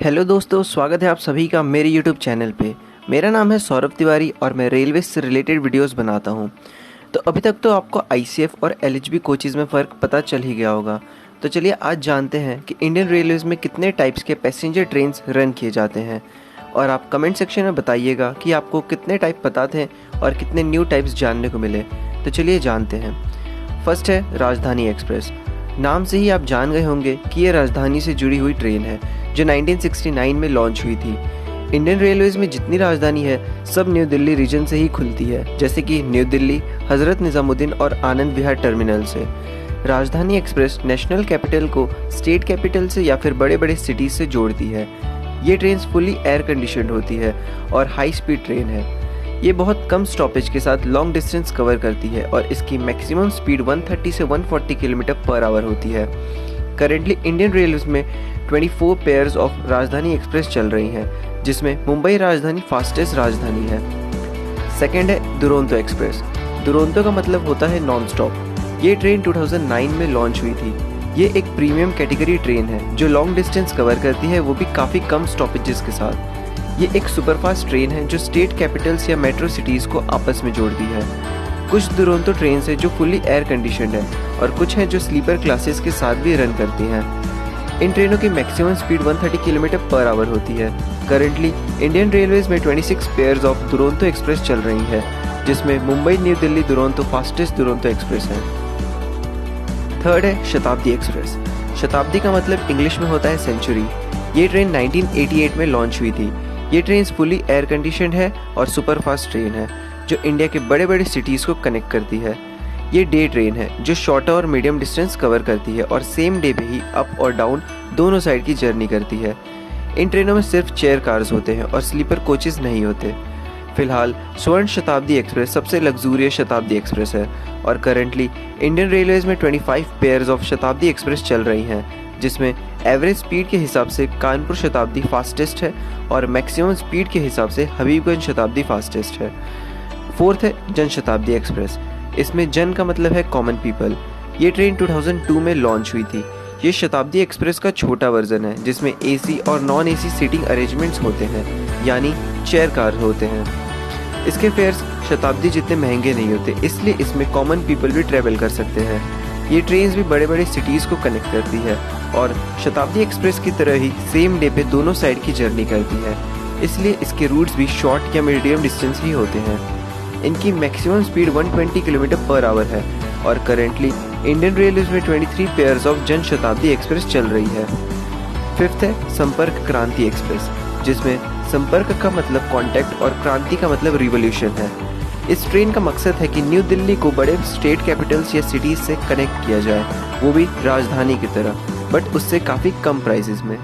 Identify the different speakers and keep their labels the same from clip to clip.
Speaker 1: Hello दोस्तों, स्वागत है आप सभी का मेरे यूट्यूब चैनल पे। मेरा नाम है सौरभ तिवारी और मैं रेलवे से रिलेटेड वीडियोस बनाता हूँ। तो अभी तक तो आपको आईसीएफ और एलएचबी कोचेज़ में फ़र्क पता चल ही गया होगा। तो चलिए आज जानते हैं कि इंडियन रेलवेज़ में कितने टाइप्स के पैसेंजर ट्रेन्स रन किए जाते हैं। और आप कमेंट सेक्शन में बताइएगा कि आपको कितने टाइप पता थे और कितने न्यू टाइप्स जानने को मिले। तो चलिए जानते हैं। फर्स्ट है राजधानी एक्सप्रेस। नाम से ही आप जान गए होंगे कि ये राजधानी से जुड़ी हुई ट्रेन है जो 1969 में लॉन्च हुई थी। इंडियन रेलवेज़ में जितनी राजधानी है सब न्यू दिल्ली रीजन से ही खुलती है, जैसे कि न्यू दिल्ली, हज़रत निज़ामुद्दीन और आनंद विहार टर्मिनल से। राजधानी एक्सप्रेस नेशनल कैपिटल को स्टेट कैपिटल से या फिर बड़े बड़े सिटीज़ से जोड़ती है। ये ट्रेन फुली एयर कंडीशनड होती है और हाई स्पीड ट्रेन है। ये बहुत कम स्टॉपेज के साथ लॉन्ग डिस्टेंस कवर करती है और इसकी मैक्सिमम स्पीड 130 से 140 किलोमीटर पर आवर होती है। करेंटली इंडियन रेलवेज में 24 पेयर्स ऑफ राजधानी एक्सप्रेस चल रही हैं, जिसमें मुंबई राजधानी फास्टेस्ट राजधानी है। सेकेंड है दुरंतो एक्सप्रेस। दुरंतो का मतलब होता है नॉन स्टॉप। ये ट्रेन 2009 में लॉन्च हुई थी। ये एक प्रीमियम कैटेगरी ट्रेन है जो लॉन्ग डिस्टेंस कवर करती है, वो भी काफ़ी कम स्टॉपेजेस के साथ। ये एक सुपरफास्ट ट्रेन है जो स्टेट कैपिटल्स या मेट्रो सिटीज़ को आपस में जोड़ती है। कुछ दुरंतो ट्रेन है जो फुली एयर कंडीशनड है और कुछ हैं जो स्लीपर क्लासेस के साथ भी रन करती हैं। इन ट्रेनों की maximum speed 130 kilometre per hour होती है। करंटली इंडियन रेलवेज में 26 पेयर्स ऑफ दुरंतो एक्सप्रेस चल रही है, जिसमें Mumbai new Delhi Duronto fastest Duronto express है। थर्ड है शताब्दी एक्सप्रेस। शताब्दी का मतलब इंग्लिश में होता है सेंचुरी। ये ट्रेन 1988 में लॉन्च हुई थी। ये ट्रेन फुली एयर कंडीशनड है और सुपरफास्ट ट्रेन है जो इंडिया के बड़े बड़े सिटीज़ को कनेक्ट करती है। ये डे ट्रेन है जो शॉर्टर और मीडियम डिस्टेंस कवर करती है और सेम डे पे ही अप और डाउन दोनों साइड की जर्नी करती है। इन ट्रेनों में सिर्फ चेयर कार्स होते हैं और स्लीपर कोचेस नहीं होते। फिलहाल स्वर्ण शताब्दी एक्सप्रेस सबसे लग्जूरियस शताब्दी एक्सप्रेस है और करंटली इंडियन रेलवेज में 25 पेयर्स ऑफ शताब्दी एक्सप्रेस चल रही हैं, जिसमें एवरेज स्पीड के हिसाब से कानपुर शताब्दी फास्टेस्ट है और मैक्सिमम स्पीड के हिसाब से हबीबगंज शताब्दी फास्टेस्ट है। फोर्थ है जन शताब्दी एक्सप्रेस। इसमें जन का मतलब है कॉमन पीपल। ये ट्रेन 2002 में लॉन्च हुई थी। ये शताब्दी एक्सप्रेस का छोटा वर्जन है जिसमें एसी और नॉन एसी सीटिंग अरेंजमेंट्स होते हैं, यानी चेयर कार होते हैं। इसके फेयर्स शताब्दी जितने महंगे नहीं होते, इसलिए इसमें कॉमन पीपल भी ट्रेवल कर सकते हैं। ये ट्रेन्स भी बड़े बड़े सिटीज़ को कनेक्ट करती है और शताब्दी एक्सप्रेस की तरह ही सेम डे पे दोनों साइड की जर्नी करती है, इसलिए इसके रूट्स भी शॉर्ट या मीडियम डिस्टेंस ही होते हैं। इनकी maximum speed 120 kilometre per hour है और करेंटली इंडियन रेलवेज में 23 pairs of Jan Shatabdi express चल रही है। फिफ्थ है संपर्क क्रांति एक्सप्रेस, जिसमें संपर्क का मतलब कॉन्टैक्ट और क्रांति का मतलब रिवॉल्यूशन है। इस ट्रेन का मकसद है कि न्यू दिल्ली को बड़े स्टेट कैपिटल्स या सिटीज़ से कनेक्ट किया जाए, वो भी राजधानी की तरह, बट उससे काफ़ी कम प्राइसेस में।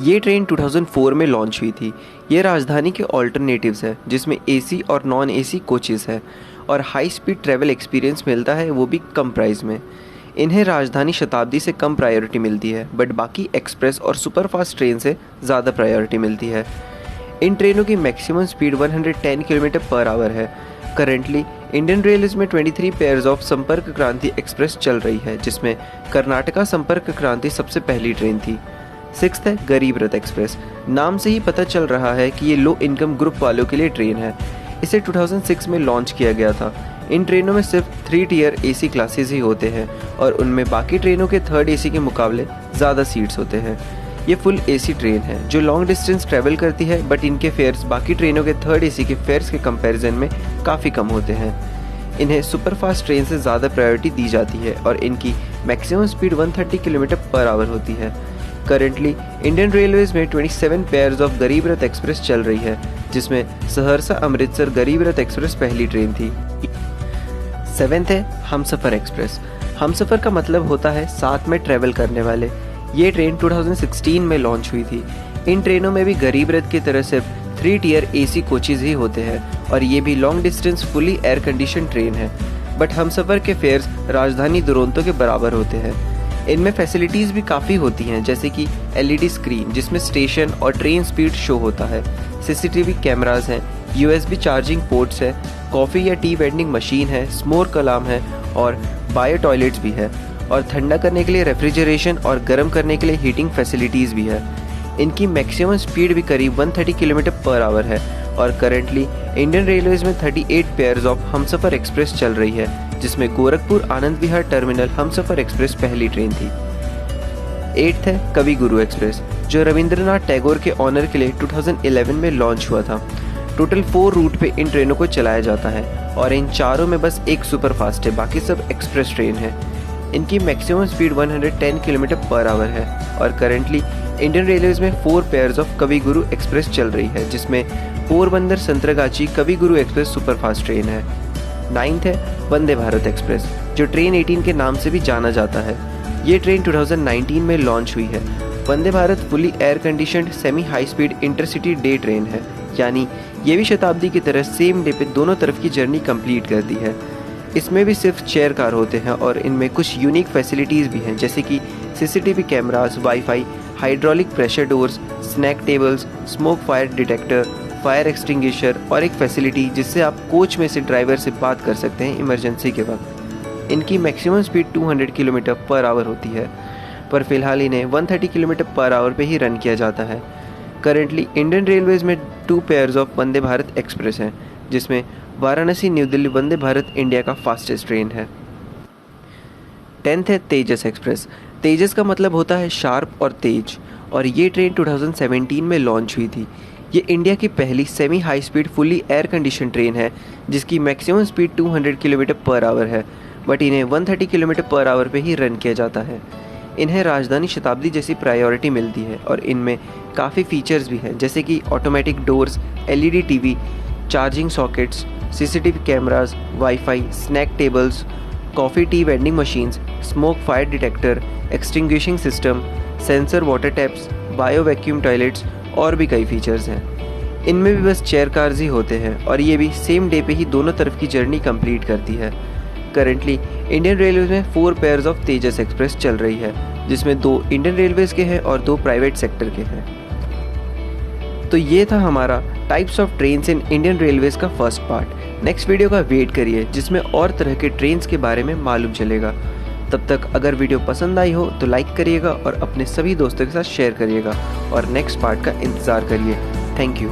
Speaker 1: ये ट्रेन 2004 में लॉन्च हुई थी। ये राजधानी के ऑल्टरनेटिव्स है, जिसमें एसी और नॉन एसी कोचेस है और हाई स्पीड ट्रैवल एक्सपीरियंस मिलता है, वो भी कम प्राइस में। इन्हें राजधानी शताब्दी से कम प्रायोरिटी मिलती है, बट बाकी एक्सप्रेस और सुपरफास्ट ट्रेन से ज़्यादा प्रायोरिटी मिलती है। इन ट्रेनों की maximum speed 110 kilometre per hour है। करेंटली इंडियन रेलवेज में 23 पेयर्स ऑफ संपर्क क्रांति एक्सप्रेस चल रही है, जिसमें कर्नाटका संपर्क क्रांति सबसे पहली ट्रेन थी। सिक्स्थ है गरीब रथ एक्सप्रेस। नाम से ही पता चल रहा है कि ये लो इनकम ग्रुप वालों के लिए ट्रेन है। इसे 2006 में लॉन्च किया गया था। इन ट्रेनों में सिर्फ 3 टियर एसी क्लासेस ही होते हैं और उनमें बाकी ट्रेनों के थर्ड एसी के मुकाबले ज़्यादा सीट्स होते हैं। ये फुल एसी ट्रेन है जो लॉन्ग डिस्टेंस ट्रैवल करती है, बट इनके फेयर्स बाकी ट्रेनों के थर्ड एसी के फेयर्स के कंपैरिजन में काफ़ी कम होते हैं। इन्हें सुपरफास्ट ट्रेन से ज़्यादा प्रायोरिटी दी जाती है और इनकी maximum speed 130 kilometre per hour होती है। करेंटली इंडियन रेलवेज में 27 पेयर्स ऑफ गरीब रथ एक्सप्रेस चल रही है, जिसमें सहरसा अमृतसर गरीब रथ एक्सप्रेस पहली ट्रेन थी। सेवेंथ है हमसफ़र एक्सप्रेस। हमसफ़र का मतलब होता है साथ में ट्रैवल करने वाले। ये ट्रेन 2016 में लॉन्च हुई थी। इन ट्रेनों में भी गरीब रथ की तरह सिर्फ 3 टियर एसी कोचेज ही होते हैं और ये भी long distance fully air condition train है, बट हमसफ़र के फेयर्स राजधानी दुरंतो के बराबर होते हैं। इनमें फैसिलिटीज़ भी काफ़ी होती हैं, जैसे कि एलईडी स्क्रीन जिसमें स्टेशन और ट्रेन स्पीड शो होता है, सीसीटीवी कैमरास हैं, यूएसबी चार्जिंग पोर्ट्स है, कॉफ़ी या टी वेंडिंग मशीन है, स्मोक अलार्म है और बायो टॉयलेट्स भी है और ठंडा करने के लिए रेफ्रिजरेशन और गर्म करने के लिए हीटिंग फैसिलिटीज़ भी है। इनकी मैक्सिमम स्पीड भी करीब 130 किलोमीटर पर आवर है और करंटली इंडियन रेलवेज में 38 पेयर्स ऑफ हमसफ़र एक्सप्रेस चल रही है, जिसमें गोरखपुर आनंद विहार टर्मिनल हमसफ़र एक्सप्रेस पहली ट्रेन थी। 8th है कवि गुरु एक्सप्रेस, जो रविंद्रनाथ टैगोर के ऑनर के लिए 2011 में लॉन्च हुआ था। टोटल 4 रूट पे इन ट्रेनों को चलाया जाता है और इन चारों में बस एक सुपरफास्ट है, बाकी सब एक्सप्रेस ट्रेन है। इनकी maximum speed 110 kilometre per hour है और करंटली इंडियन रेलवेज में 4 पेयर्स ऑफ कवि गुरु एक्सप्रेस चल रही है, जिसमें पोरबंदर संतरागाची कवि गुरु एक्सप्रेस सुपरफास्ट ट्रेन है। 9th है वंदे भारत एक्सप्रेस, जो ट्रेन 18 के नाम से भी जाना जाता है। ये ट्रेन 2019 में लॉन्च हुई है। Vande Bharat fully air conditioned semi high speed intercity day train है, यानी ये भी शताब्दी की तरह सेम डे पे दोनों तरफ की जर्नी कंप्लीट करती है। इसमें भी सिर्फ चेयर कार होते हैं और इनमें कुछ यूनिक फैसिलिटीज़ भी हैं, जैसे कि CCTV cameras, WiFi, hydraulic pressure doors, snack tables, smoke fire detector, fire extinguisher और एक फैसिलिटी जिससे आप कोच में से ड्राइवर से बात कर सकते हैं इमरजेंसी के वक्त। इनकी maximum speed 200 kilometre per hour होती है, पर फिलहाल इन्हें 130 किलोमीटर पर आवर पे ही रन किया जाता है। करेंटली इंडियन रेलवेज में 2 pairs of Vande Bharat express हैं, जिसमें वाराणसी न्यू दिल्ली वंदे भारत इंडिया का फास्टेस्ट ट्रेन है। 10th है तेजस एक्सप्रेस। तेजस का मतलब होता है शार्प और तेज, और ये ट्रेन 2017 में लॉन्च हुई थी। ये इंडिया की पहली semi high speed fully air condition train है, जिसकी maximum speed 200 kilometre per hour है, बट इन्हें 130 किलोमीटर पर आवर पे ही रन किया जाता है। इन्हें राजधानी शताब्दी जैसी प्रायोरिटी मिलती है और इनमें काफ़ी फीचर्स भी हैं, जैसे कि automatic doors, LED TV, charging sockets, CCTV cameras, WiFi, snack tables, coffee tea vending machines, smoke fire detector, extinguishing system, sensor water taps, bio vacuum toilets और भी कई फीचर्स हैं। इनमें भी बस चेयर कार्स ही होते हैं और ये भी सेम डे पे ही दोनों तरफ की जर्नी कंप्लीट करती है। करंटली इंडियन रेलवेज में 4 पेयर्स ऑफ तेजस एक्सप्रेस चल रही है, जिसमें 2 इंडियन रेलवेज के हैं और 2 प्राइवेट सेक्टर के हैं। तो ये था हमारा types of trains in Indian railways का फर्स्ट पार्ट। नेक्स्ट वीडियो का वेट करिए, जिसमें और तरह के ट्रेन्स के बारे में मालूम चलेगा। तब तक अगर वीडियो पसंद आई हो तो लाइक करिएगा और अपने सभी दोस्तों के साथ शेयर करिएगा और नेक्स्ट पार्ट का इंतज़ार करिए। Thank you.